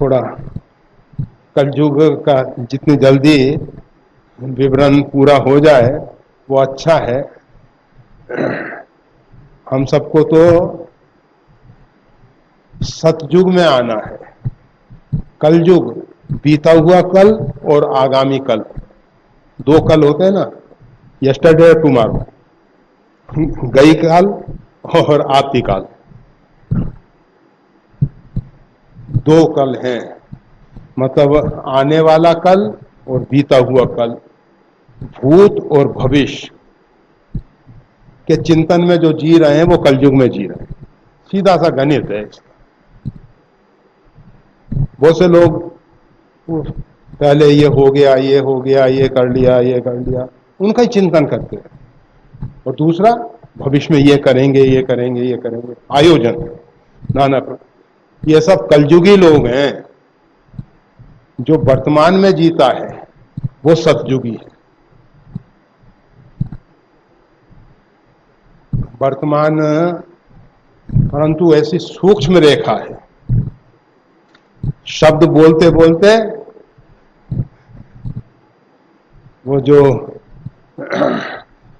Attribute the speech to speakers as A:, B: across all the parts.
A: थोड़ा कलयुग का जितनी जल्दी विवरण पूरा हो जाए वो अच्छा है। हम सबको तो सतयुग में आना है। कलयुग बीता हुआ कल और आगामी कल, दो कल होते हैं ना, यस्टरडे और टुमारो, गई काल और आती काल, दो कल हैं। मतलब आने वाला कल और बीता हुआ कल, भूत और भविष्य के चिंतन में जो जी रहे हैं वो कलयुग में जी रहे हैं। सीधा सा गणित है इसका। बहुत से लोग पहले ये हो गया, ये हो गया, ये कर लिया, ये कर लिया, उनका ही चिंतन करते हैं। और दूसरा, भविष्य में ये करेंगे, ये करेंगे, ये करेंगे, आयोजन नाना प्रकार। ये सब कलयुगी लोग हैं। जो वर्तमान में जीता है वो सतयुगी है। वर्तमान परंतु ऐसी सूक्ष्म रेखा है, शब्द बोलते बोलते वो जो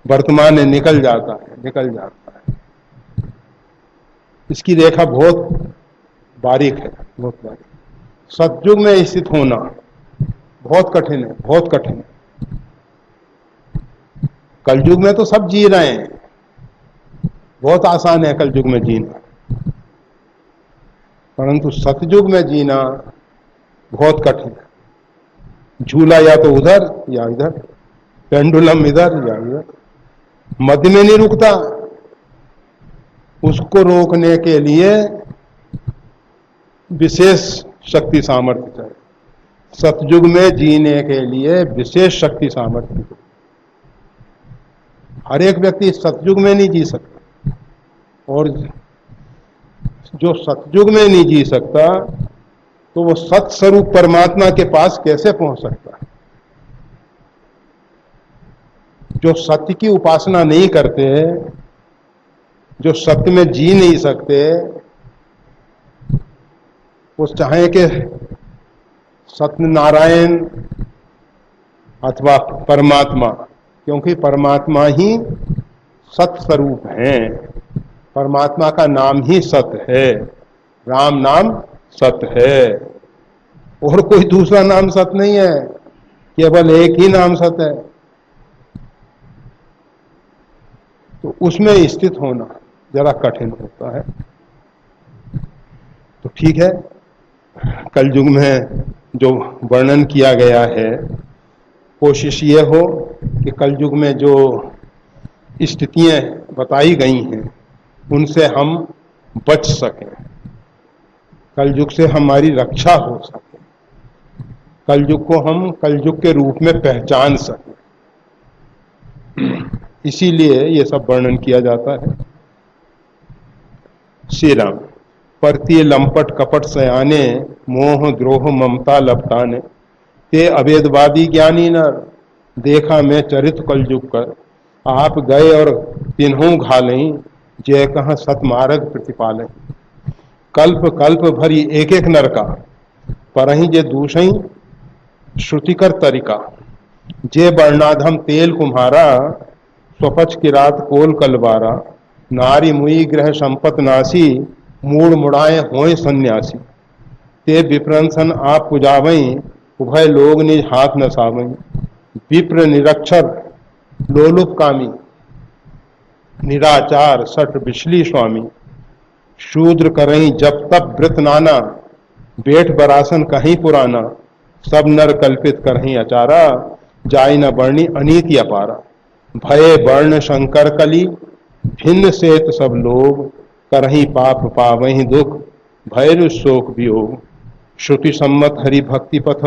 A: वर्तमान है निकल जाता है। इसकी रेखा बहुत बारीक है, बहुत बारीक। सतयुग में स्थित होना बहुत कठिन है, बहुत कठिन है। कलयुग में तो सब जी रहे हैं, बहुत आसान है कलयुग में जीना, परंतु सतयुग में जीना बहुत कठिन है। झूला या तो उधर या इधर, पेंडुलम इधर या इधर, मध्य में नहीं रुकता। उसको रोकने के लिए विशेष शक्ति सामर्थ्य चाहिए। सतयुग में जीने के लिए विशेष शक्ति सामर्थ्य। हर एक व्यक्ति सतयुग में नहीं जी सकता, और जो सतयुग में नहीं जी सकता तो वो सत्स्वरूप परमात्मा के पास कैसे पहुंच सकता है। जो सत्य की उपासना नहीं करते, जो सत्य में जी नहीं सकते, वो चाहे कि सत्यनारायण अथवा परमात्मा, क्योंकि परमात्मा ही सत्य स्वरूप है, परमात्मा का नाम ही सत्य है, राम नाम सत्य है, और कोई दूसरा नाम सत्य नहीं है, केवल एक ही नाम सत्य है। तो उसमें स्थित होना जरा कठिन होता है। तो ठीक है, कलयुग में जो वर्णन किया गया है, कोशिश ये हो कि कलयुग में जो स्थितियां बताई गई हैं उनसे हम बच सकें, कलयुग से हमारी रक्षा हो सके, कलयुग को हम कलयुग के रूप में पहचान सकें। इसीलिए ये सब वर्णन किया जाता है। श्री राम। परती लंपट कपट सयाने, मोह द्रोह ममता लपटाने, ते अवेदवादी ज्ञानी नर, देखा मैं चरित कलयुग कर, आप गए और तिन्हों घालें, जय कहाँ सतमार्ग प्रतिपालें। कल्प कल्प भरी एक एक नर का, परही जे दूसई श्रुतिकर तरीका, जे वर्णाधम तेल कुम्हारा, स्वपच किरात कोल कलबारा, नारी मुई ग्रह संपत नासी, मूड मुड़ाए होय सन्यासी, ते विप्रंसन आप पुजावई, उभय लोग निज हाथ न सावई, विप्र निरक्षर लोलुप कामी, निराचार सठ बिछली स्वामी, शूद्र करहीं जब तब व्रत नाना, बेठ बरासन कहीं पुराना, सब नर कल्पित करहीं अचारा, जाय न वर्णी अनीति अपारा, भय वर्ण शंकर कली, भिन्न सेत सब लोग, करहीं पाप पावहीं दुख, भैरु शोक वियोग, श्रुति सम्मत हरि भक्ति पथ,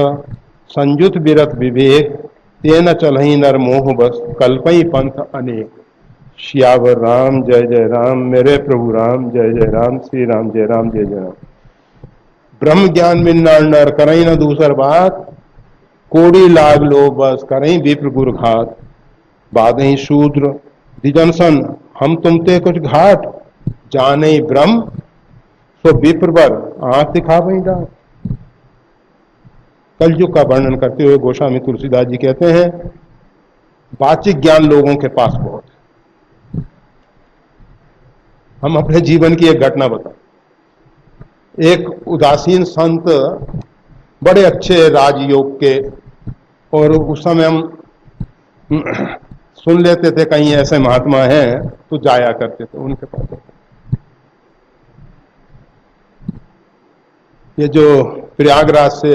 A: संयुत विरत विवेक, तेन चलहीं नर मोह बस, कल्पई पंथ अनेक। श्यावर राम जय जय राम, मेरे प्रभु राम जय जय राम, श्री राम जय राम जय जय राम। ब्रह्म ज्ञान में नर करें न दूसर बात, कोड़ी लाग लो बस करें विप्र गुर घात, बाधे शूद्र दिजनसन हम तुमते कुछ घाट, जाने ब्रह्म सो विप्र बर आंख दिखावई डाट। कलयुग का वर्णन करते हुए गोस्वामी तुलसीदास जी कहते हैं, वाचिक ज्ञान लोगों के पास बहुत है। हम अपने जीवन की एक घटना बताएं। एक उदासीन संत, बड़े अच्छे राजयोग के, और उस समय हम सुन लेते थे कहीं ऐसे महात्मा हैं तो जाया करते थे उनके पास। ये जो प्रयागराज से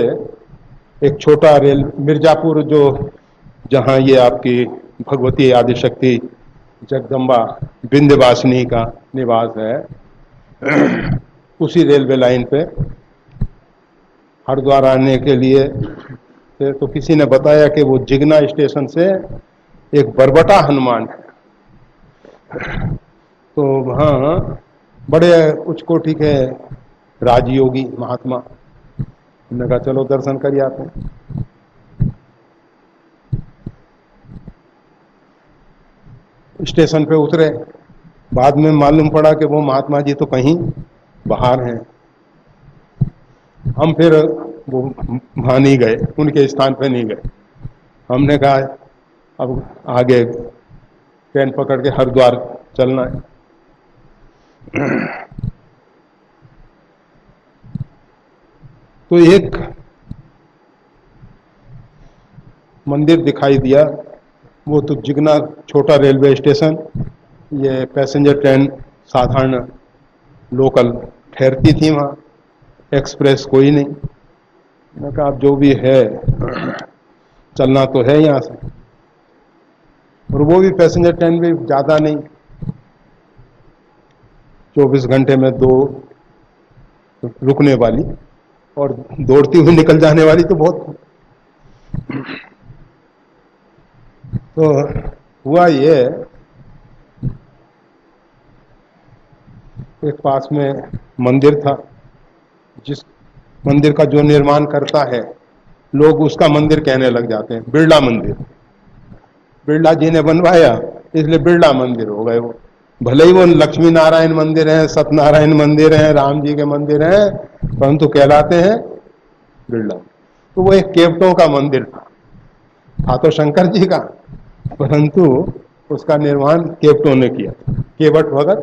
A: एक छोटा रेल, मिर्जापुर, जो जहां ये आपकी भगवती आदिशक्ति जगदम्बा विंध्यवासिनी का निवास है, उसी रेलवे लाइन पे हरिद्वार आने के लिए तो किसी ने बताया कि वो जिगना स्टेशन से एक बरबटा हनुमान है। तो वहाँ बड़े उच्च कोटि के राजयोगी महात्मा, हमने कहा चलो दर्शन कर आते हैं। स्टेशन पे उतरे, बाद में मालूम पड़ा कि वो महात्मा जी तो कहीं बाहर हैं। हम फिर वो वहां नहीं गए, उनके स्थान पे नहीं गए। हमने कहा अब आगे ट्रेन पकड़ के हरिद्वार चलना है। तो एक मंदिर दिखाई दिया, वो तो जिगना छोटा रेलवे स्टेशन, ये पैसेंजर ट्रेन साधारण लोकल ठहरती थी वहाँ, एक्सप्रेस कोई नहीं। मैंने कहा अब जो भी है चलना तो है यहाँ से, और वो भी पैसेंजर ट्रेन भी ज़्यादा नहीं, 24 घंटे में 2 रुकने वाली, और दौड़ती हुई निकल जाने वाली तो बहुत। तो हुआ ये, एक पास में मंदिर था, जिस मंदिर का जो निर्माण करता है लोग उसका मंदिर कहने लग जाते हैं, बिरला मंदिर। बिरला जी ने बनवाया इसलिए बिरला मंदिर हो गए वो। भले ही वो लक्ष्मी नारायण मंदिर है, सत्यनारायण मंदिर है, राम जी के मंदिर है, परंतु कहलाते हैं बिरला। तो वो एक केवटों का मंदिर था तो शंकर जी का, परंतु उसका निर्माण केवटों ने किया। केवट भगत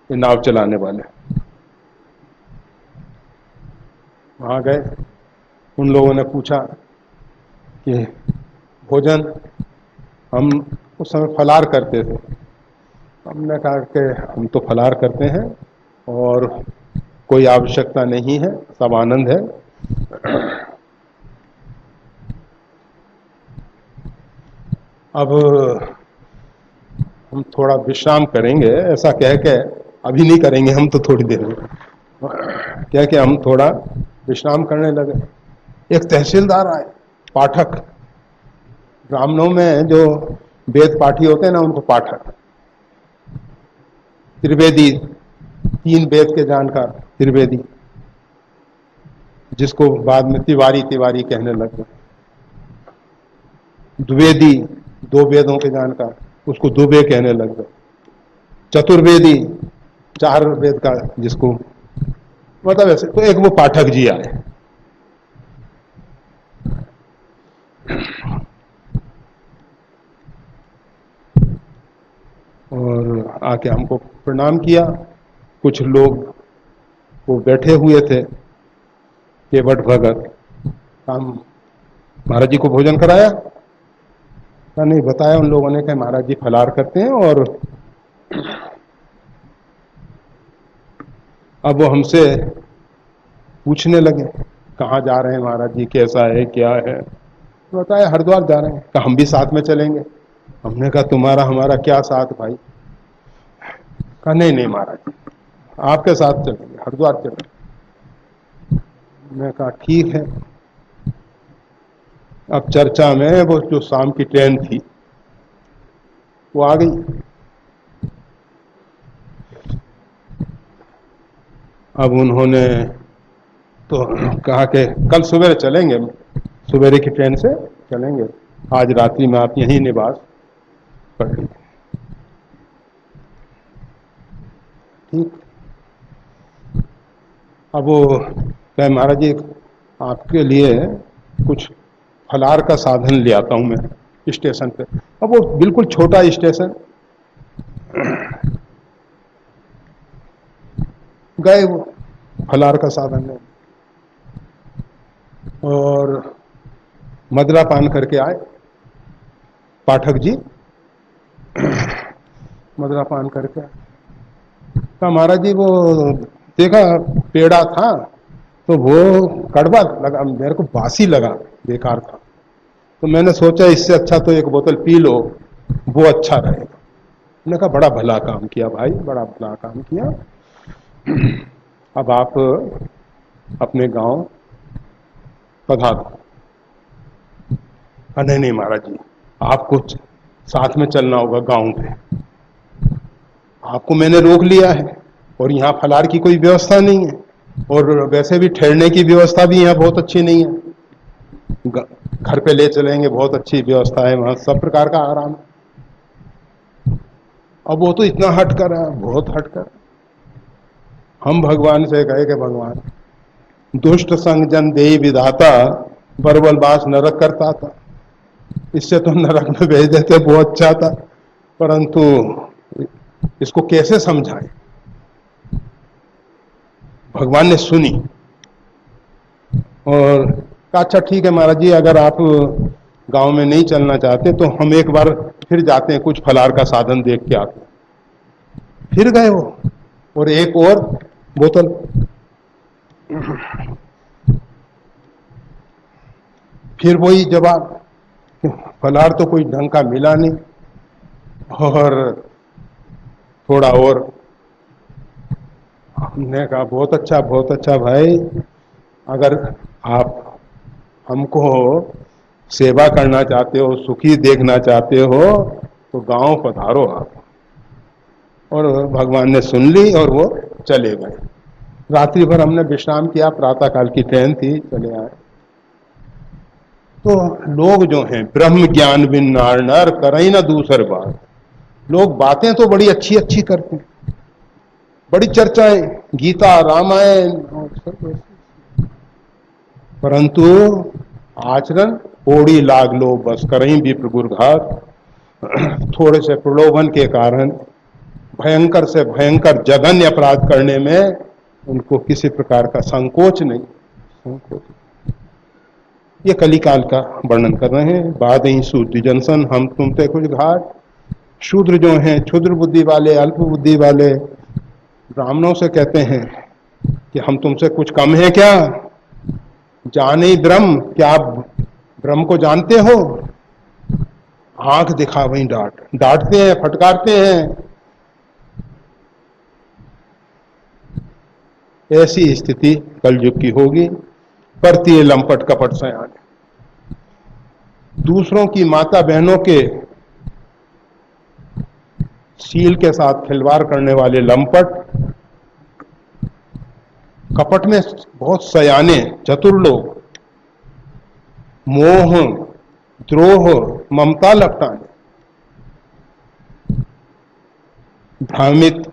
A: ये नाव चलाने वाले वहां गए। उन लोगों ने पूछा कि भोजन, हम उस समय फलार करते थे। हमने कहा कि हम तो फलार करते हैं और कोई आवश्यकता नहीं है, सब आनंद है। अब हम थोड़ा विश्राम करेंगे, ऐसा कह के, अभी नहीं करेंगे हम तो थोड़ी देर में, कह के हम थोड़ा विश्राम करने लगे। एक तहसीलदार आए, पाठक, ब्राह्मणों में जो वेद पाठी होते हैं ना उनको पाठक, त्रिवेदी, 3 वेद के जानकार त्रिवेदी, जिसको बाद में तिवारी तिवारी कहने लगे। द्विवेदी, 2 वेदों के जानकार, उसको दुबे कहने लग गए। चतुर्वेदी, 4 वेद का जिसको, मतलब ऐसे। तो एक वो पाठक जी आए, और आके हमको प्रणाम किया। कुछ लोग वो बैठे हुए थे, केवट भगत, हम महाराज जी को भोजन कराया? नहीं, बताया उन लोगों ने कि महाराज जी फलार करते हैं। और अब वो हमसे पूछने लगे कहाँ जा रहे हैं महाराज जी, कैसा है, क्या है। तो बताया हरिद्वार जा रहे हैं। कहा हम भी साथ में चलेंगे। हमने कहा तुम्हारा हमारा क्या साथ भाई। कहा नहीं नहीं महाराज जी, आपके साथ चलेंगे, हरिद्वार चलेंगे। मैं कहा ठीक है। अब चर्चा में वो जो शाम की ट्रेन थी वो आ गई। अब उन्होंने तो कहा कि कल सवेरे चलेंगे, सवेरे की ट्रेन से चलेंगे, आज रात्रि में आप यहीं निवास कर लीजिए। ठीक। अब वो कहे महाराज जी आपके लिए कुछ फलार का साधन ले आता हूं मैं स्टेशन पे। अब वो बिल्कुल छोटा स्टेशन, गए वो फलार का साधन ले और मदरा पान करके आए। पाठक जी मदरा पान करके आए। कहा महाराज जी वो देखा पेड़ा था तो वो कड़वा लगा, मेरे को बासी लगा, बेकार था। तो मैंने सोचा इससे अच्छा तो एक बोतल पी लो, वो अच्छा रहेगा। मैंने कहा बड़ा भला काम किया भाई, बड़ा भला काम किया। अब आप अपने गांव पधारो। नहीं नहीं महाराज जी, आपको साथ में चलना होगा गांव पे, आपको मैंने रोक लिया है और यहाँ फलार की कोई व्यवस्था नहीं है और वैसे भी ठहरने की व्यवस्था भी यहाँ बहुत अच्छी नहीं है। घर पे ले चलेंगे, बहुत अच्छी व्यवस्था है वहां, सब प्रकार का आराम है। अब वो तो इतना हट कर है, बहुत हट कर। हम भगवान से कहे कि भगवान दुष्ट संग जन देई विधाता, बरबल बास नरक करता था, इससे तो नरक में भेज देते, बहुत अच्छा था, परंतु इसको कैसे समझाएं। भगवान ने सुनी और कहा अच्छा ठीक है महाराज जी, अगर आप गांव में नहीं चलना चाहते तो हम एक बार फिर जाते हैं, कुछ फलार का साधन देख के आते हैं। फिर गए वो और एक और बोतल। फिर वही जवाब, फलार तो कोई ढंग का मिला नहीं और थोड़ा और। हमने कहा बहुत अच्छा भाई, अगर आप हमको सेवा करना चाहते हो, सुखी देखना चाहते हो तो गांव पधारो आप। और भगवान ने सुन ली और वो चले गए। रात्रि भर हमने विश्राम किया, प्रातः काल की ट्रेन थी, चले आए। तो लोग जो हैं ब्रह्म ज्ञान बिन नार नर करई ना दूसर बात। लोग बातें तो बड़ी अच्छी अच्छी करते हैं, बड़ी चर्चाएं, गीता रामायण, परंतु आचरण ओड़ी लाग लो बस करहीं भी प्रगुरघात। थोड़े से प्रलोभन के कारण भयंकर से भयंकर जघन्य अपराध करने में उनको किसी प्रकार का संकोच नहीं। संकोच ये कलिकाल का वर्णन कर रहे हैं। बाद ही शूद्र जनसन हम तुम ते कुछ घाट। शूद्र जो हैं, क्षुद्र बुद्धि वाले, अल्प बुद्धि वाले, ब्राह्मणों से कहते हैं कि हम तुमसे कुछ कम है क्या? जाने ब्रह्म, क्या आप ब्रह्म को जानते हो? आंख दिखा वहीं डांटते हैं, फटकारते हैं। ऐसी स्थिति कलयुग की होगी। परती लंपट कपट सयान, दूसरों की माता बहनों के शील के साथ खिलवाड़ करने वाले लंपट, कपट में बहुत सयाने चतुर लोग, मोह द्रोह ममता लपटाने, भ्रामित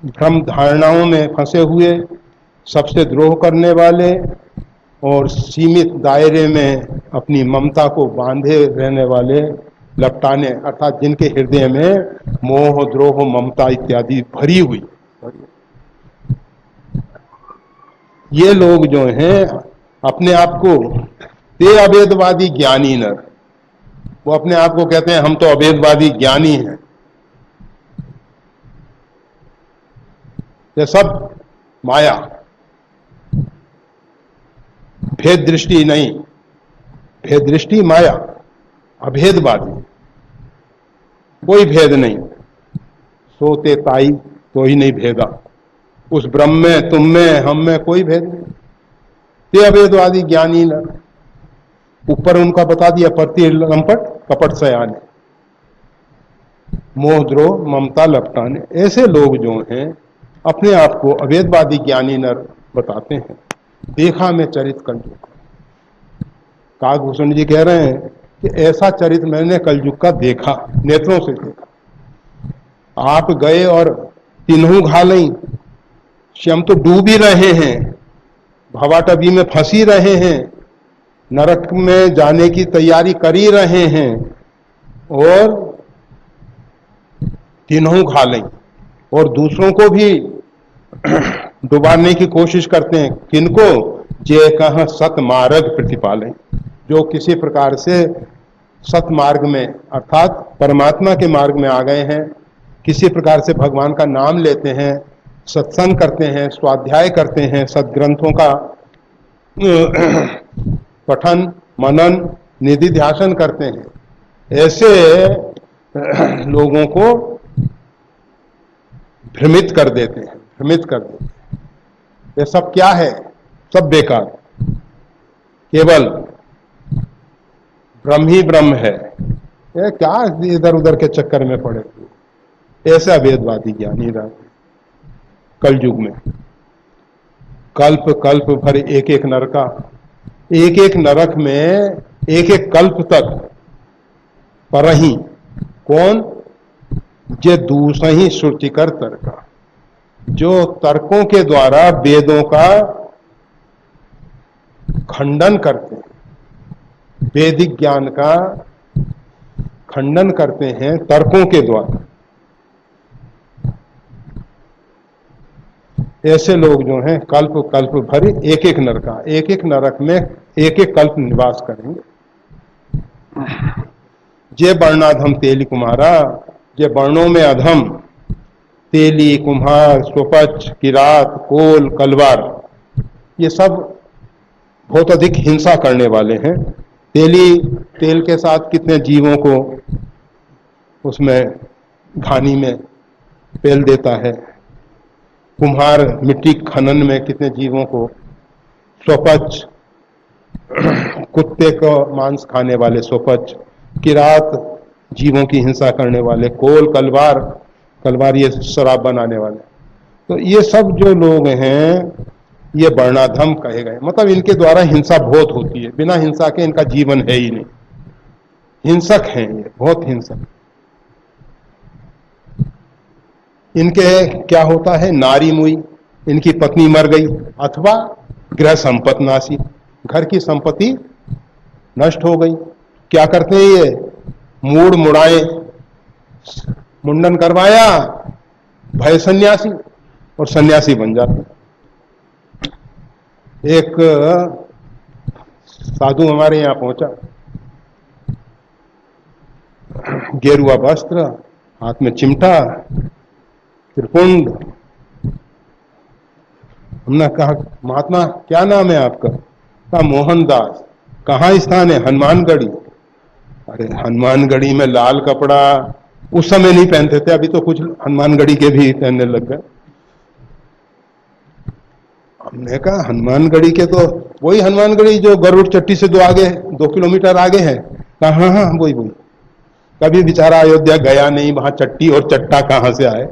A: भ्रम धारणाओं में फंसे हुए, सबसे द्रोह करने वाले और सीमित दायरे में अपनी ममता को बांधे रहने वाले, लपटाने अर्थात जिनके हृदय में मोह द्रोह ममता इत्यादि भरी हुई, ये लोग जो हैं अपने आप को ते अभेदवादी ज्ञानी नर, वो अपने आप को कहते हैं हम तो अभेदवादी ज्ञानी हैं। ये सब माया, भेद दृष्टि नहीं, भेद दृष्टि माया, अभेदवादी, कोई भेद नहीं। सोते ताई तो ही नहीं भेदा, उस ब्रह्म में, तुम में, हम में कोई भेद नहीं। ते अभेदवादी ज्ञानी न, ऊपर उनका बता दिया परती लंपट कपट सयाने, मोह द्रोह ममता लपटाने। ऐसे लोग जो हैं अपने आप को अभेदवादी ज्ञानी नर बताते हैं। देखा में चरित कलयुग, काकभूषण जी कह रहे हैं कि ऐसा चरित्र मैंने कलयुग का देखा, नेत्रों से देखा। आप गए और तीनों घालई, हम तो डूब ही रहे हैं, भवाटवी में फंसी रहे हैं, नरक में जाने की तैयारी कर ही रहे हैं, और तीनों खा लें और दूसरों को भी डुबाने की कोशिश करते हैं। किनको? जे कह सतमार्ग प्रतिपालें, जो किसी प्रकार से सतमार्ग में अर्थात परमात्मा के मार्ग में आ गए हैं, किसी प्रकार से भगवान का नाम लेते हैं, सत्संग करते हैं, स्वाध्याय करते हैं, सदग्रंथों का पठन मनन निधि ध्यासन करते हैं, ऐसे लोगों को भ्रमित कर देते हैं, भ्रमित कर देते हैं। ये सब क्या है? सब बेकार, केवल ब्रह्म ही ब्रह्म है। ये क्या इधर उधर के चक्कर में पड़े हुए, ऐसा वेदवादी ज्ञानी रहा कलयुग में। कल्प कल्प भर एक एक नरका, एक एक नरक में एक एक कल्प तक परही कौन? जे दूसही श्रुतिकर तर्का, जो तर्कों के द्वारा वेदों का खंडन करते हैं, वैदिक ज्ञान का खंडन करते हैं तर्कों के द्वारा। ऐसे लोग जो हैं कल्प कल्प भर एक एक नरका, एक एक नरक में एक एक कल्प निवास करेंगे। जे वर्णाधम तेली कुम्हारा, जे वर्णों में अधम, तेली कुम्हार स्वपच किरात कोल कलवार, ये सब बहुत अधिक हिंसा करने वाले हैं। तेली तेल के साथ कितने जीवों को उसमें घानी में पेल देता है, कुम्हार मिट्टी खनन में कितने जीवों को, स्वपच कुत्ते को मांस खाने वाले स्वपच, किरात जीवों की हिंसा करने वाले, कोल कलवार, कलवार ये शराब बनाने वाले। तो ये सब जो लोग हैं ये वर्णाधम कहे गए, मतलब इनके द्वारा हिंसा बहुत होती है, बिना हिंसा के इनका जीवन है ही नहीं, हिंसक हैं ये, बहुत हिंसक। इनके क्या होता है? नारी मुई, इनकी पत्नी मर गई, अथवा गृह संपत्ति नासी, घर की संपत्ति नष्ट हो गई। क्या करते हैं ये? मूड मुड़ाए, मुंडन करवाया, भय सन्यासी, और सन्यासी बन जाते। एक साधु हमारे यहां पहुंचा, गेरुआ वस्त्र, हाथ में चिमटा, त्रिपुंड। हमने कहा महात्मा क्या नाम है आपका? कहा मोहनदास। कहाँ स्थान है? हनुमानगढ़ी। अरे हनुमानगढ़ी में लाल कपड़ा उस समय नहीं पहनते थे, अभी तो कुछ हनुमानगढ़ी के भी पहनने लग गए। हमने कहा हनुमानगढ़ी के तो वही हनुमानगढ़ी जो गरुड़ चट्टी से 2 किलोमीटर आगे है। कहा हाँ हाँ वही वही। कभी बेचारा अयोध्या गया नहीं, वहां चट्टी और चट्टा कहां से आए।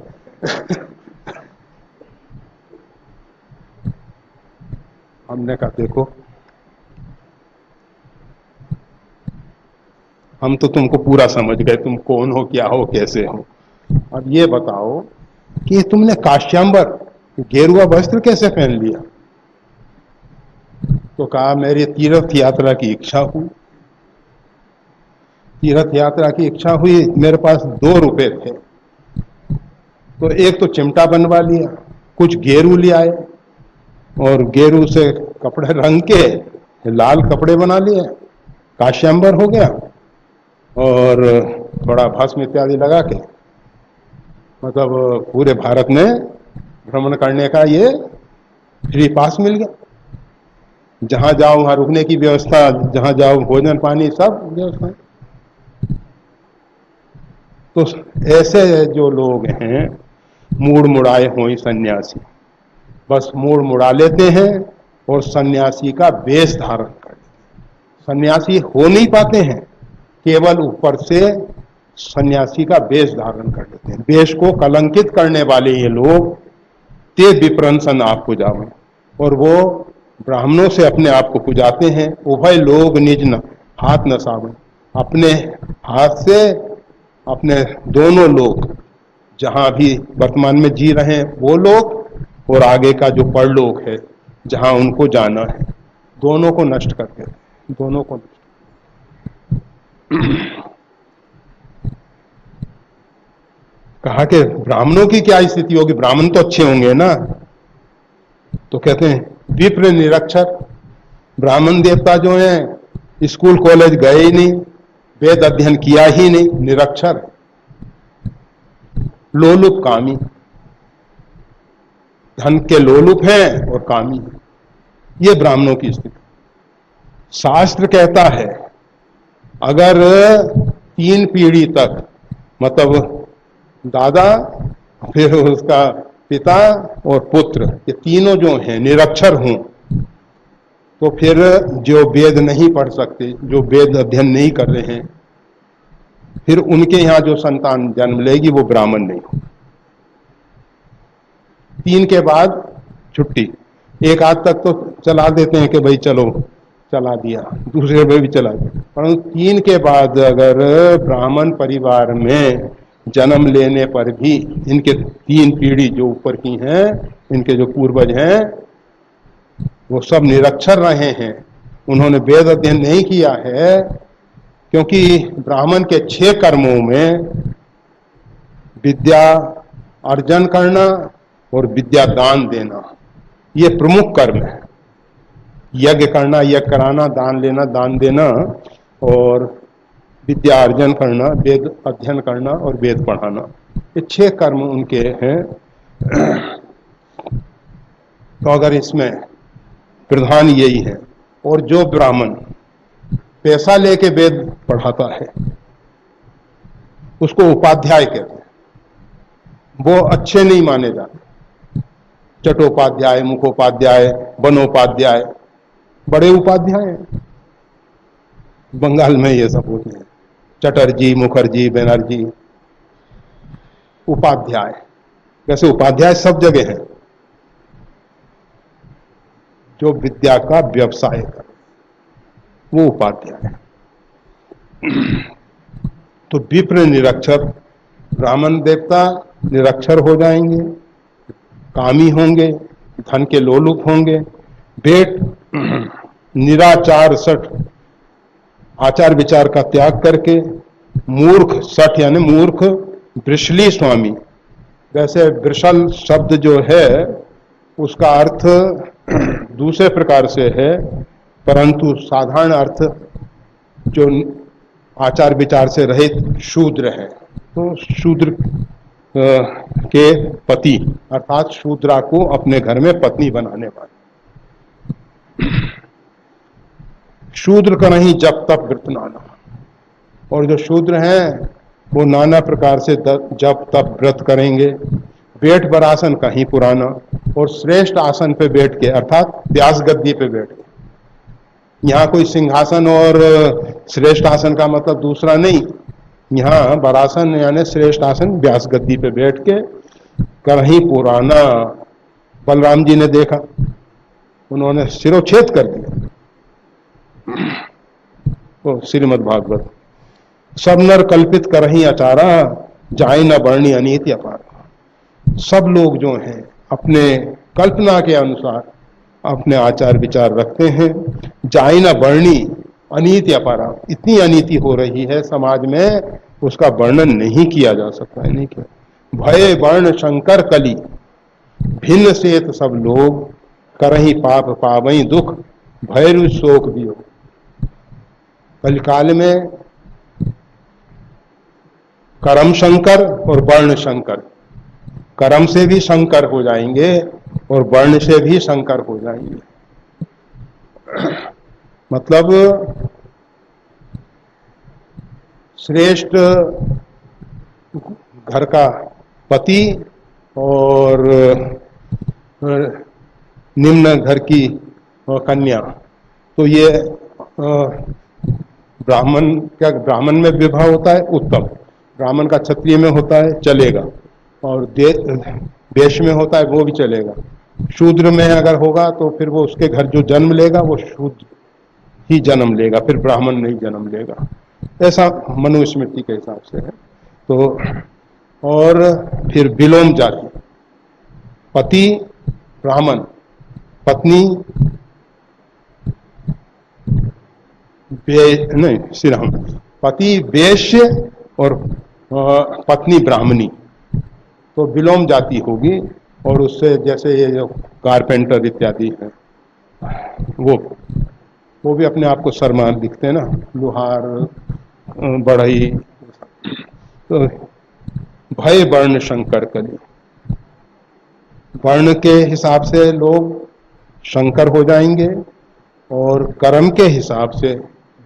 A: हमने कहा देखो हम तो तुमको पूरा समझ गए, तुम कौन हो, क्या हो, कैसे हो। अब ये बताओ कि तुमने काश्यांबर गेरुआ वस्त्र कैसे पहन लिया? तो कहा मेरी तीर्थ यात्रा की इच्छा हुई, तीर्थ यात्रा की इच्छा हुई, मेरे पास 2 रुपए थे, तो एक तो चिमटा बनवा लिया, कुछ गेरू ले आए और गेरू से कपड़े रंग के लाल कपड़े बना लिए, काश्यांबर हो गया, और थोड़ा भस्म इत्यादि लगा के मतलब पूरे भारत में भ्रमण करने का ये फ्री पास मिल गया। जहां जाओ वहां रुकने की व्यवस्था, जहां जाओ भोजन पानी सब व्यवस्था। तो ऐसे जो लोग हैं मूड मुड़ाए हुए सन्यासी, बस मूड मुड़ा लेते हैं और सन्यासी का वेश धारण कर लेते हैं। सन्यासी हो नहीं पाते हैं, केवल ऊपर से सन्यासी का वेश धारण कर लेते हैं। वेश को कलंकित करने वाले ये लोग ते विप्रंसन आप पुजावे, और वो ब्राह्मणों से अपने आप को पुजाते हैं। उभय लोग निज न हाथ न सावन, अपने हाथ से अपने दोनों लोग जहां भी वर्तमान में जी रहे हैं वो लोग, और आगे का जो परलोक है जहां उनको जाना है। दोनों को नष्ट कर देते, दोनों को नष्ट। कहा कि ब्राह्मणों की क्या स्थिति होगी, ब्राह्मण तो अच्छे होंगे ना। तो कहते हैं विप्र निरक्षर, ब्राह्मण देवता जो हैं स्कूल कॉलेज गए ही नहीं, वेद अध्ययन किया ही नहीं, निरक्षर, लोलुप कामी, धन के लोलुप हैं और कामी हैं। ये ब्राह्मणों की स्थिति। शास्त्र कहता है अगर 3 पीढ़ी तक, मतलब दादा, फिर उसका पिता और पुत्र, ये तीनों जो हैं निरक्षर हों, तो फिर जो वेद नहीं पढ़ सकते, जो वेद अध्ययन नहीं कर रहे हैं, फिर उनके यहां जो संतान जन्म लेगी वो ब्राह्मण नहीं हो। 3 के बाद छुट्टी। एक आध तक तो चला देते हैं कि भाई चलो चला दिया, दूसरे में भी चला दिया, परंतु 3 के बाद अगर ब्राह्मण परिवार में जन्म लेने पर भी इनके 3 पीढ़ी जो ऊपर की हैं, इनके जो पूर्वज हैं, वो सब निरक्षर रहे हैं, उन्होंने वेद अध्ययन नहीं किया है, क्योंकि ब्राह्मण के 6 कर्मों में विद्या अर्जन करना और विद्या दान देना, ये प्रमुख कर्म है। यज्ञ करना, यज्ञ कराना, दान लेना, दान देना, और विद्या अर्जन करना, वेद अध्ययन करना और वेद पढ़ाना, ये 6 कर्म उनके हैं। तो अगर इसमें प्रधान यही है, और जो ब्राह्मण पैसा लेके वेद पढ़ाता है उसको उपाध्याय कहते हैं, वो अच्छे नहीं माने जाते। चट्टोपाध्याय, मुखोपाध्याय, वनोपाध्याय, बड़े उपाध्याय हैं। बंगाल में ये सब होते हैं, चटर्जी, मुखर्जी, बनर्जी, उपाध्याय। वैसे उपाध्याय सब जगह है, जो विद्या का व्यवसाय कर, वो उपाध्याय है। तो विप्र निरक्षर, ब्राह्मण देवता निरक्षर हो जाएंगे, कामी होंगे, धन के लोलुप होंगे, बेट निराचार सठ, आचार विचार का त्याग करके, मूर्ख सठ यानी मूर्ख, वृषली स्वामी। वैसे वृषल शब्द जो है उसका अर्थ दूसरे प्रकार से है, परंतु साधारण अर्थ जो आचार विचार से रहित शूद्र है, तो शूद्र के पति, अर्थात शूद्रा को अपने घर में पत्नी बनाने वाले। शूद्र का नहीं जप तप व्रत नाना, और जो शूद्र हैं वो नाना प्रकार से जप तप व्रत करेंगे। बैठ बरासन कहीं पुराना, और श्रेष्ठ आसन पे बैठ के, अर्थात व्यास गद्दी पे बैठ के। यहाँ कोई सिंहासन और श्रेष्ठ आसन का मतलब दूसरा नहीं, यहाँ बरासन यानी श्रेष्ठ आसन, व्यास गद्दी पे बैठ के, कहीं पुराना। बलराम जी ने देखा, उन्होंने सिरोच्छेद कर दिया। तो श्रीमद् भागवत, सब नर कल्पित करही अचारा, जाय न बरणी अनीति अपारा। सब लोग जो हैं अपने कल्पना के अनुसार अपने आचार विचार रखते हैं। जाय न बरणी अनीति अपारा, इतनी अनीति हो रही है समाज में, उसका वर्णन नहीं किया जा सकता है। नहीं किया। भय वर्ण शंकर कली, भिन्न सेत सब लोग, करही पाप पावई दुख, भैरु शोक दियो। कलिकाल में कर्म शंकर और वर्ण शंकर, कर्म से भी शंकर हो जाएंगे और वर्ण से भी शंकर हो जाएंगे। मतलब श्रेष्ठ घर का पति और निम्न घर की कन्या, तो ये ब्राह्मण क्या, ब्राह्मण में विवाह होता है उत्तम, ब्राह्मण का क्षत्रिय में होता है चलेगा, और देश में होता है वो भी चलेगा। शूद्र में अगर होगा तो फिर वो उसके घर जो जन्म लेगा वो शूद्र ही जन्म लेगा, फिर ब्राह्मण नहीं जन्म लेगा। ऐसा मनुस्मृति के हिसाब से है। तो और फिर विलोम जाति, पति ब्राह्मण पत्नी नहीं श्रीराम, पति वेश्य और पत्नी ब्राह्मणी, तो विलोम जाति होगी। और उससे जैसे ये जो कारपेंटर इत्यादि है, वो भी अपने आप को शर्मा दिखते हैं ना, लुहार, बढ़ई। तो भय वर्ण शंकर कली, वर्ण के हिसाब से लोग शंकर हो जाएंगे, और कर्म के हिसाब से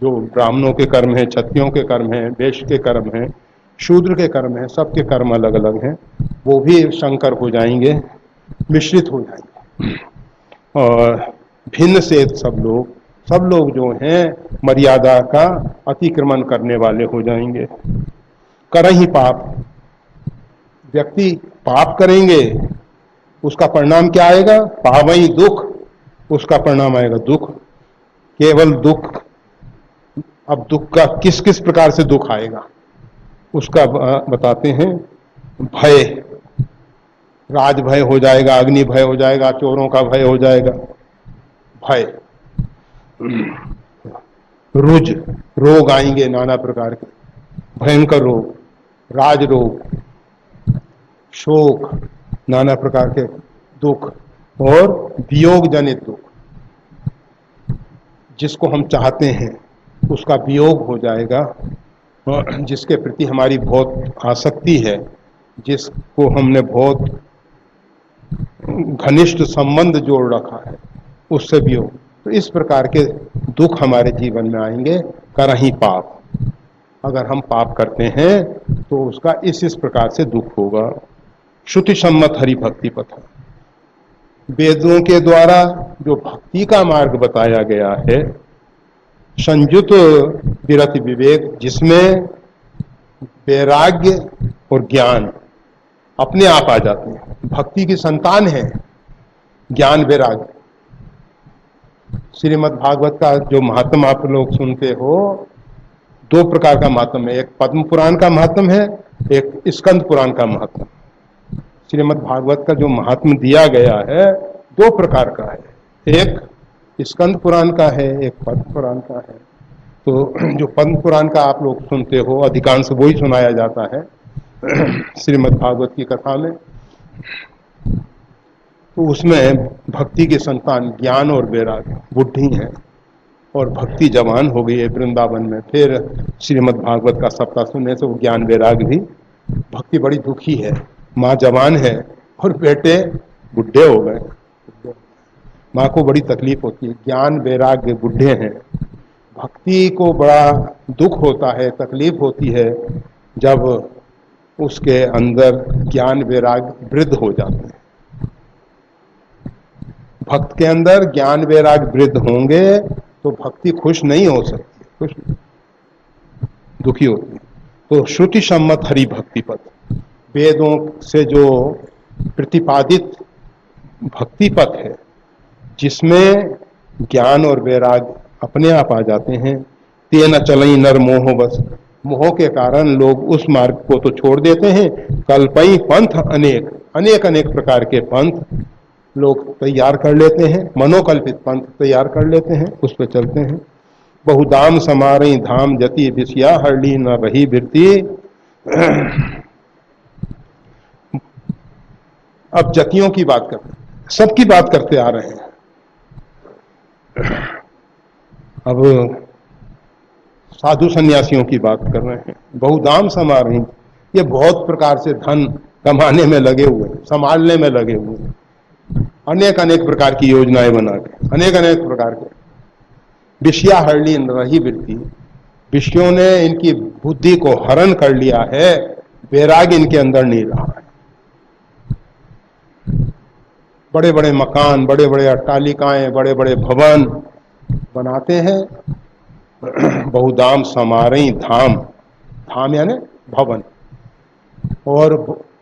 A: जो ब्राह्मणों के कर्म है, क्षत्रियों के कर्म है, वैश्य के कर्म है, शूद्र के कर्म है, सबके कर्म अलग अलग हैं, वो भी शंकर हो जाएंगे, मिश्रित हो जाएंगे। और भिन्न से सब लोग जो हैं मर्यादा का अतिक्रमण करने वाले हो जाएंगे। करहि पाप, व्यक्ति पाप करेंगे, उसका परिणाम क्या आएगा? पावई दुख, उसका परिणाम आएगा दुख, केवल दुख। अब दुख का किस किस प्रकार से दुख आएगा उसका बताते हैं। भय, राज भय हो जाएगा, अग्नि भय हो जाएगा, चोरों का भय हो जाएगा, भय। रुज, रोग आएंगे नाना प्रकार के, भयंकर रोग, राज रोग, शोक, नाना प्रकार के दुख, और वियोग जनित दुख, जिसको हम चाहते हैं उसका वियोग हो जाएगा, जिसके प्रति हमारी बहुत आसक्ति है, जिसको हमने बहुत घनिष्ठ संबंध जोड़ रखा है, उससे वियोग। तो इस प्रकार के दुख हमारे जीवन में आएंगे। करहि पाप, अगर हम पाप करते हैं तो उसका इस प्रकार से दुख होगा। श्रुति सम्मत हरि भक्ति पथ, वेदों के द्वारा जो भक्ति का मार्ग बताया गया है, संयुत विरति विवेक, जिसमें वैराग्य और ज्ञान अपने आप आ जाते हैं। भक्ति की संतान है ज्ञान वैराग्य। श्रीमद् भागवत का जो महात्म आप लोग सुनते हो, दो प्रकार का महात्म है, एक पद्म पुराण का महात्म है, एक स्कंद पुराण का महात्म। श्रीमद् भागवत का जो महात्म दिया गया है दो प्रकार का है, एक स्कंद पुराण का है, एक पद्म पुराण का है। तो जो पद्म पुराण का आप लोग सुनते हो, अधिकांश वही सुनाया जाता है श्रीमद् भागवत की कथा में। तो उसमें भक्ति की संतान ज्ञान और वैराग्य बुद्धि है, और भक्ति जवान हो गई है वृंदावन में। फिर श्रीमद् भागवत का सप्ताह सुनने से वो ज्ञान वैराग्य भी, भक्ति बड़ी दुखी है, माँ जवान है और बेटे बुढ़े हो गए, माँ को बड़ी तकलीफ होती है। ज्ञान वैराग्य बुढ़े हैं, भक्ति को बड़ा दुख होता है, तकलीफ होती है जब उसके अंदर ज्ञान वैराग्य वृद्ध हो जाते हैं। भक्त के अंदर ज्ञान वैराग्य वृद्ध होंगे तो भक्ति खुश नहीं हो सकती, खुश दुखी होती है। तो श्रुति सम्मत हरि भक्ति पथ, वेदों से जो प्रतिपादित भक्ति पथ है, जिसमें ज्ञान और वैराग्य अपने आप आ जाते हैं। तेन चलई नर मोह बस, मोह के कारण लोग उस मार्ग को तो छोड़ देते हैं। कल्पई पंथ अनेक, अनेक अनेक प्रकार के पंथ लोग तैयार कर लेते हैं, मनोकल्पित पंथ तैयार कर लेते हैं, उस पर चलते हैं। बहुदाम समारई धाम जति विषया हरली न रही बिरती। अब जतियों की बात करते हैं, सबकी बात करते आ रहे हैं। अब साधु सन्यासियों की बात कर रहे हैं। बहुदाम समारही, ये बहुत प्रकार से धन कमाने में लगे हुए, संभालने में लगे हुए, अनेक अनेक प्रकार की योजनाएं बना के, अनेक अनेक प्रकार के। विषया हरली रही वृत्ति, विषयों ने इनकी बुद्धि को हरण कर लिया है, वैराग्य इनके अंदर नहीं रहा है। बड़े बड़े मकान, बड़े बड़े अट्टालिकाएं, बड़े बड़े भवन बनाते हैं। बहुदाम समारई धाम, धाम यानी भवन, और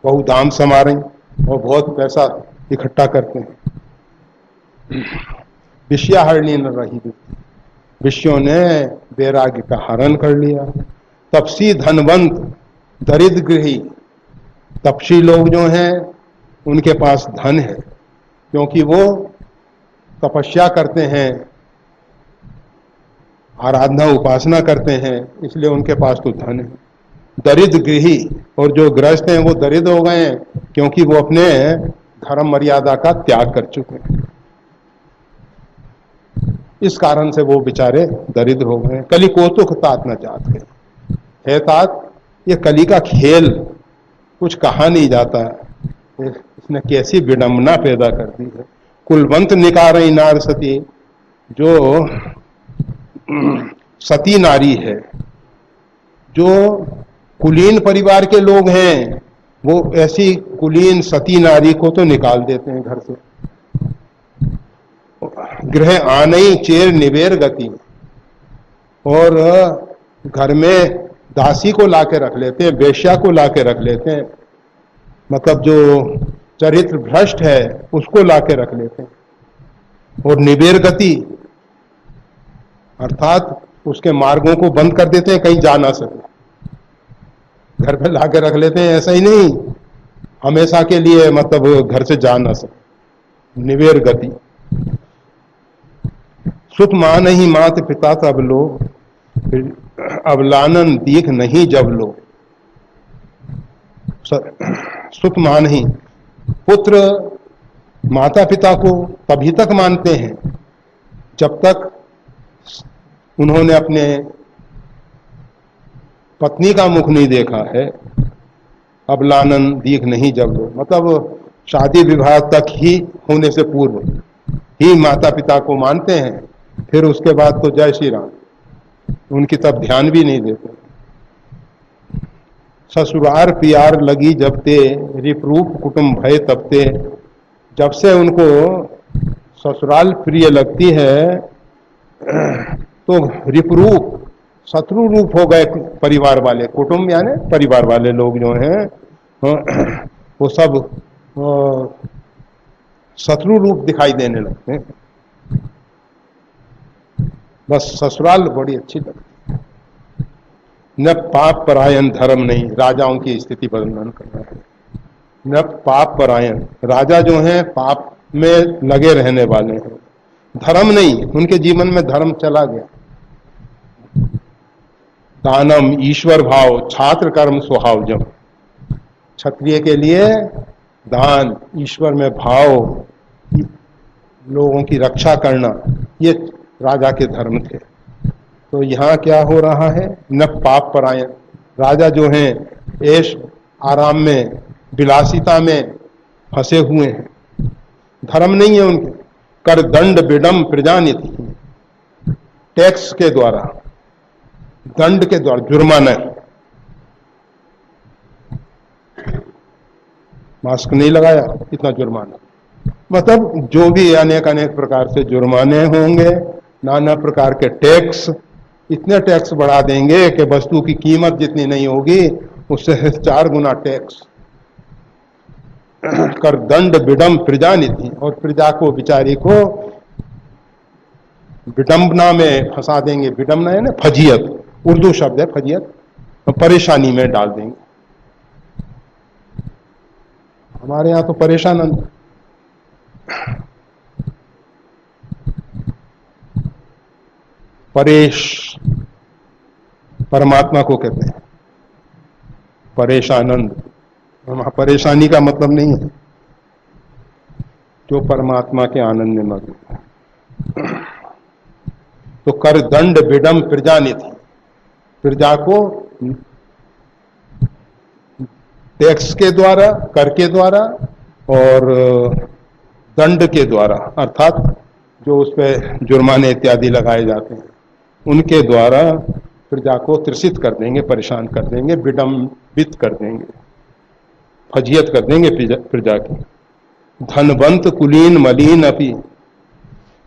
A: बहुदाम समारई, और बहुत पैसा इकट्ठा करते हैं। विषया हरणी न रही, विषयों ने वैराग्य का हरण कर लिया। तपसी धनवंत दरिद्र गृही, तपसी लोग जो हैं उनके पास धन है, क्योंकि वो तपस्या करते हैं, आराधना उपासना करते हैं, इसलिए उनके पास तो धन है। दरिद्र गृही और जो गृहस्थ हैं वो दरिद्र हो गए हैं क्योंकि वो अपने धर्म मर्यादा का त्याग कर चुके हैं। इस कारण से वो बेचारे दरिद्र हो गए। कली कौतुक तात न जात है तात, ये कली का खेल कुछ कहा नहीं जाता है। इसने कैसी विडंबना पैदा कर दी है। कुलवंत निकारई नार सती, जो सती नारी है, जो कुलीन परिवार के लोग हैं, वो ऐसी कुलीन सती नारी को तो निकाल देते हैं घर से। गृह आनई चेर निवेर गति, और घर में दासी को लाके रख लेते हैं, वेश्या को लाके रख लेते हैं, मतलब जो चरित्र भ्रष्ट है उसको लाके रख लेते हैं। और निवेर गति अर्थात उसके मार्गों को बंद कर देते हैं, कहीं जा ना सके, घर पे लाके रख लेते हैं। ऐसा ही नहीं हमेशा के लिए, मतलब घर से जा ना सके, निवेर गति। सुत मान ही मात पिता तब लो, अवलानन दीख नहीं जब लो। सुत मान ही, पुत्र माता पिता को तभी तक मानते हैं जब तक उन्होंने अपने पत्नी का मुख नहीं देखा है। अवलानन दीख नहीं जब लो, मतलब शादी विवाह तक ही होने से पूर्व ही माता पिता को मानते हैं, फिर उसके बाद तो जय श्री राम, उनकी तब ध्यान भी नहीं देते। ससुरार प्यार लगी जब ते, रिपरूप कुटुंब भय तब ते। जब से उनको ससुराल प्रिय लगती है तो रिपरूप शत्रु रूप हो गए परिवार वाले, कुटुंब यानी परिवार वाले लोग जो हैं वो सब शत्रु रूप दिखाई देने लगते हैं। बस ससुराल बड़ी अच्छी लगती है। न पाप परायण धर्म नहीं, राजाओं की स्थिति वर्णन कर रहा है। न पाप परायण, राजा जो हैं पाप में लगे रहने वाले हैं, धर्म नहीं, उनके जीवन में धर्म चला गया। दानम ईश्वर भाव छात्र कर्म स्वभाव, जब क्षत्रिय के लिए दान, ईश्वर में भाव, लोगों की रक्षा करना, ये राजा के धर्म थे। तो यहाँ क्या हो रहा है, न पाप परायण, राजा जो हैं ऐश आराम में विलासिता में फंसे हुए हैं, धर्म नहीं है उनके। कर दंड विडम प्रजानिति, टैक्स के द्वारा, दंड के द्वारा, जुर्माना, मास्क नहीं लगाया इतना जुर्माना, मतलब जो भी अनेक अनेक प्रकार से जुर्माने होंगे, नाना प्रकार के टैक्स, इतने टैक्स बढ़ा देंगे कि वस्तु की कीमत जितनी नहीं होगी उससे 4 गुना टैक्स। कर दंड विडम प्रजानिति, और प्रजा को, बिचारी को विडंबना में फंसा देंगे। विडंबना है ना फजियत, उर्दू शब्द है फजियत, परेशानी में डाल देंगे। हमारे यहां तो परेशान, परेश परमात्मा को कहते हैं, परेशानंद। वहां परेशानी का मतलब नहीं है, जो परमात्मा के आनंद में मग्न है। तो कर दंड विडम प्रजानिति, प्रजा को टैक्स के द्वारा, कर के द्वारा और दंड के द्वारा, अर्थात जो उस पर जुर्माने इत्यादि लगाए जाते हैं, उनके द्वारा प्रजा को त्रसित कर देंगे, परेशान कर देंगे, विडंबित कर देंगे, फजियत कर देंगे प्रजा की। धनवंत कुलीन मलिन अपी,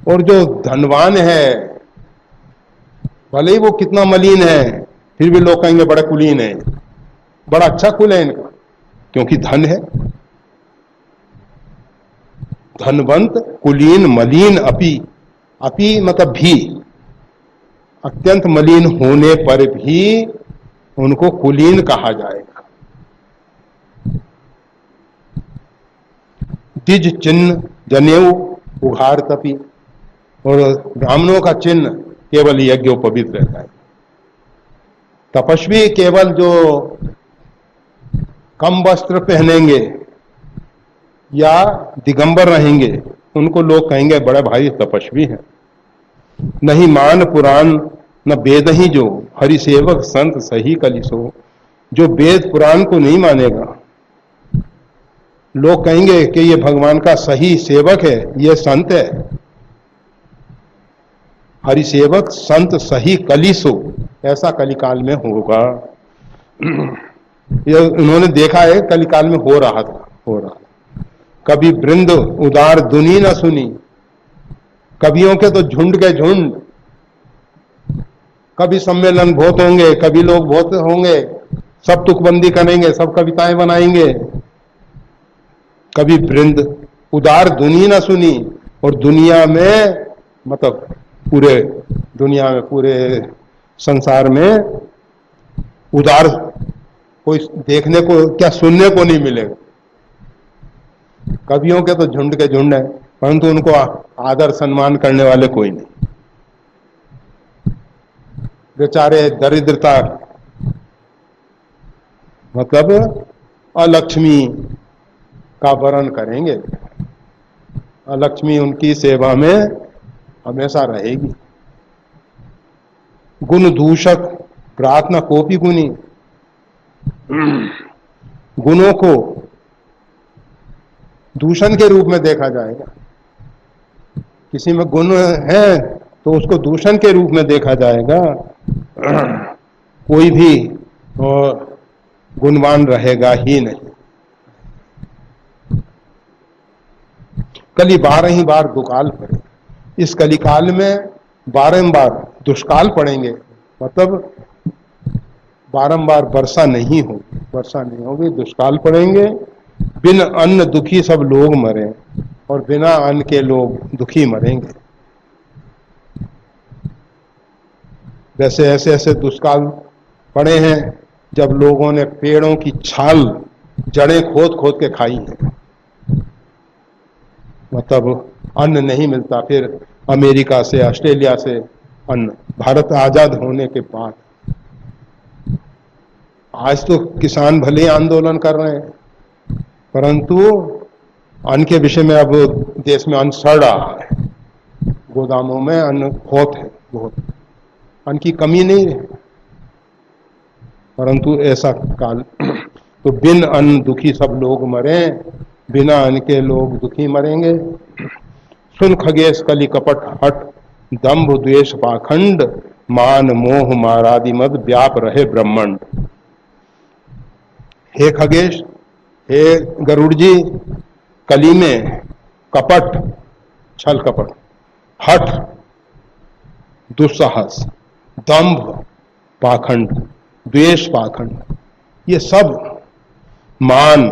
A: और जो धनवान है भले ही वो कितना मलिन है, फिर भी लोग कहेंगे बड़ा कुलीन है, बड़ा अच्छा कुल है इनका, क्योंकि धन है। धनवंत कुलीन मलिन अपी, अपी मतलब भी, अत्यंत मलिन होने पर भी उनको कुलीन कहा जाएगा। द्विज चिन्ह जनेऊ उघार तपी, और ब्राह्मणों का चिन्ह केवल यज्ञोपवीत रहता है। तपस्वी केवल जो कम वस्त्र पहनेंगे या दिगंबर रहेंगे उनको लोग कहेंगे बड़े भाई तपस्वी हैं। नहीं मान पुराण न वेद ही जो हरि सेवक संत सही कलिसो, जो वेद पुराण को नहीं मानेगा लोग कहेंगे कि ये भगवान का सही सेवक है, ये संत है। हरि सेवक संत सही कलिसो, ऐसा कलिकाल में होगा। ये उन्होंने देखा है कलिकाल में हो रहा था। कभी वृंद उदार दुनी न सुनी, कवियों के तो झुंड के झुंड, कभी सम्मेलन बहुत होंगे, कभी लोग बहुत होंगे, सब तुकबंदी करेंगे, सब कविताएं बनाएंगे। कभी वृंद उदार दुनी न सुनी, और दुनिया में मतलब पूरे दुनिया में पूरे संसार में उदार कोई देखने को क्या सुनने को नहीं मिलेगा। कवियों के तो झुंड के झुंड है, परंतु उनको आदर सम्मान करने वाले कोई नहीं। बेचारे दरिद्रता मतलब अलक्ष्मी का वर्ण करेंगे, अलक्ष्मी उनकी सेवा में हमेशा रहेगी। गुण दूषक प्रार्थना कोपी गुनी, गुणों को दूषण के रूप में देखा जाएगा। किसी में गुण है तो उसको दूषण के रूप में देखा जाएगा। कोई भी गुणवान रहेगा ही नहीं। कली 12 ही बार दुकाल पड़े, इस कलिकाल में बारंबार दुष्काल पड़ेंगे, मतलब बारंबार वर्षा नहीं होगी, दुष्काल पड़ेंगे। बिन अन्न दुखी सब लोग मरे, और बिना अन्न के लोग दुखी मरेंगे। वैसे ऐसे दुष्काल पड़े हैं जब लोगों ने पेड़ों की छाल जड़ें खोद खोद के खाई हैं, मतलब अन्न नहीं मिलता। फिर अमेरिका से ऑस्ट्रेलिया से अन्न, भारत आजाद होने के बाद। आज तो किसान भले ही आंदोलन कर रहे हैं, परंतु अन्न के विषय में अब देश में अन्न सड़ रहा है, गोदामों में अन्न बहुत है, बहुत अन्न की कमी नहीं है, परंतु ऐसा काल। तो बिन अन्न दुखी सब लोग मरे, बिना अन्न के लोग दुखी मरेंगे। सुन खगेश कली कपट हट, दंभ द्वेष पाखंड, मान मोह मारादि मद व्याप रहे ब्रह्मांड। हे खगेश, हे गरुड़ जी, कली में कपट, छल कपट, हठ दुस्साहस, दंभ पाखंड, द्वेष पाखंड, ये सब मान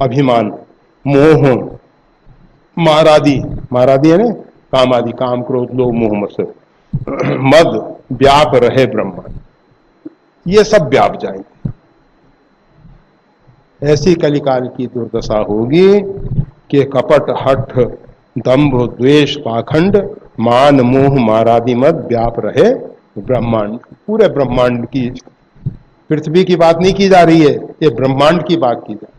A: अभिमान, मोह मारादि, मारादि है ना काम आदि, काम क्रोध लोभ मोह मत्सर, मद व्याप रहे ब्रह्मांड, ये सब व्याप जाएंगे। ऐसी कलिकाल की दुर्दशा होगी कि कपट हठ दंभ द्वेष पाखंड मान मोह मारादि मद व्याप रहे ब्रह्मांड। पूरे ब्रह्मांड की, पृथ्वी की बात नहीं की जा रही है, ये ब्रह्मांड की बात की जा रही है।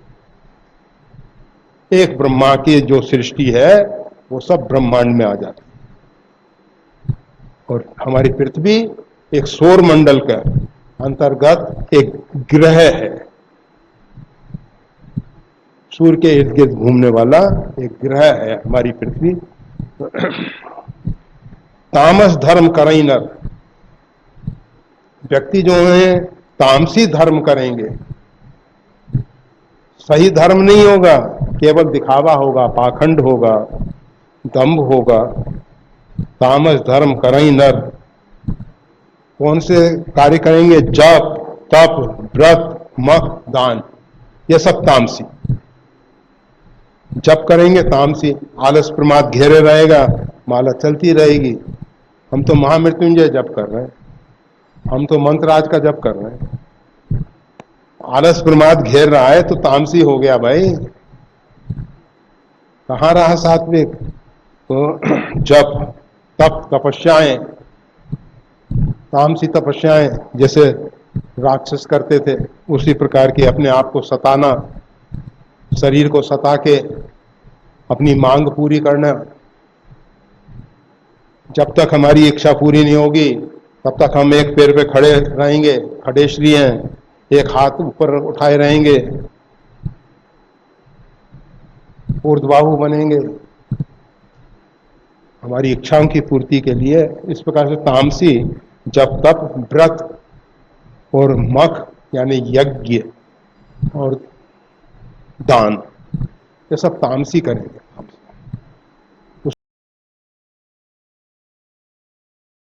A: एक ब्रह्मा की जो सृष्टि है वो सब ब्रह्मांड में आ जाती है। और हमारी पृथ्वी एक सौर मंडल का अंतर्गत एक ग्रह है, सूर्य के इर्द गिर्द घूमने वाला एक ग्रह है हमारी पृथ्वी। तामस धर्म करई नर, व्यक्ति जो है तामसी धर्म करेंगे, सही धर्म नहीं होगा, केवल दिखावा होगा, पाखंड होगा, दंभ होगा। तामस धर्म करई नर, कौन से कार्य करेंगे? जप तप व्रत मख दान, ये सब तामसी। जप करेंगे तामसी, आलस प्रमाद घेरे रहेगा, माला चलती रहेगी। हम तो महामृत्युंजय जप कर रहे हैं, हम तो मंत्रराज का जप कर रहे हैं, आलस प्रमाद घेर रहा है तो तामसी हो गया भाई। कहां रहा सात्विक? तो जप तप तपस्याएं, तामसी तपस्याएं जैसे राक्षस करते थे, उसी प्रकार की अपने आप को सताना, शरीर को सता के अपनी मांग पूरी करना। जब तक हमारी इच्छा पूरी नहीं होगी तब तक हम एक पैर पे खड़े रहेंगे, खडेश्री हैं, एक हाथ ऊपर उठाए रहेंगे, ऊर्ध्वबाहु बनेंगे हमारी इच्छाओं की पूर्ति के लिए। इस प्रकार से तामसी जब तक व्रत और मख यानी यज्ञ और दान, ये सब तामसी करेंगे।